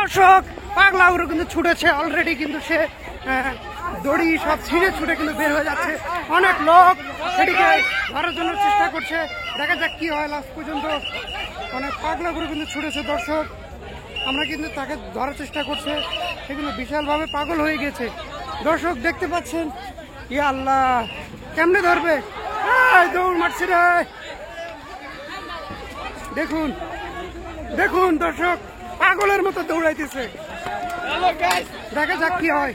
দর্শক পাগলা গরু কিন্তু ছুটেছে অলরেডি, কিন্তু সে দড়ি সব ছিঁড়ে ছুটে কিন্তু বের হয়ে যাচ্ছে। অনেক লোক সেটিকে ধরার জন্য চেষ্টা করছে, দেখা যাক কি হয় লাস্ট পর্যন্ত। অনেক পাগলা গরু কিন্তু ছুটেছে দর্শক, আমরা কিন্তু তাকে ধরার চেষ্টা করছে, সে কিন্তু বিশালভাবে পাগল হয়ে গেছে দর্শক দেখতে পাচ্ছেন। ইয়া আল্লাহ, কেমনে ধরবে, দৌড় মারছে রে। দেখুন দেখুন দর্শক, পাগলের মতো দৌড়াইতেছে, দেখা যাক কি হয়।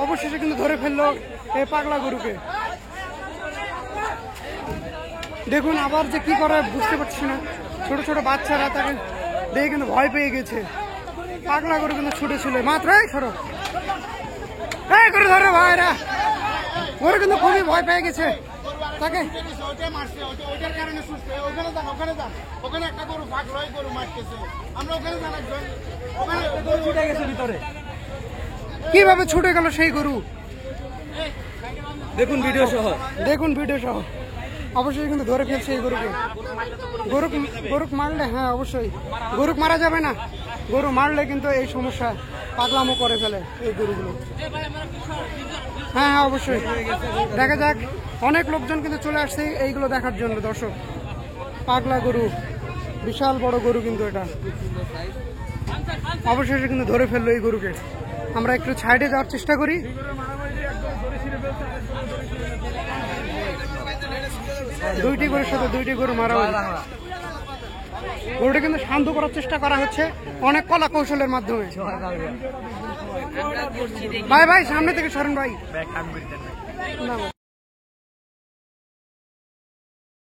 অবশেষে কিন্তু ধরে ফেললো এই পাগলা গরুকে। দেখুন আবার যে কি করে বুঝতে পারছি না, ছোট ছোট বাচ্চারা তাকে দেখে কিন্তু ভয় পেয়ে গেছে। পাগলা গরু কিন্তু ছুটেছিল মাত্র, সরো করে ধরো ভাইরা, ওরা কিন্তু খুবই ভয় পেয়ে গেছে তাকে। কিভাবে ছুটে গেল সেই গরু, দেখুন ভিডিও সহ, দেখুন ভিডিও সহ। অবশ্যই কিন্তু ধরে ফেলছে এই গরুকে। গরুক মারলে, হ্যাঁ অবশ্যই গরুক মারা যাবে না, গরু মারলে কিন্তু এই সমস্যা, পাগলামো করে ফেলে এই গরুগুলো। হ্যাঁ হ্যাঁ অবশ্যই, দেখা যাক। অনেক লোকজন কিন্তু চলে আসছে এইগুলো দেখার জন্য দর্শক। পাগলা গরু, বিশাল বড় গরু কিন্তু এটা। অবশেষে কিন্তু ধরে ফেললো এই গরুকে। আমরা একটু সাইডে যাওয়ার চেষ্টা করি। দুইটি গরুর সাথে দুইটি গরু মারা হয়েছে। গরুটা কিন্তু শান্ত করার চেষ্টা করা হচ্ছে অনেক কলা কৌশলের মাধ্যমে। ভাই ভাই সামনে থেকে সরেন ভাই।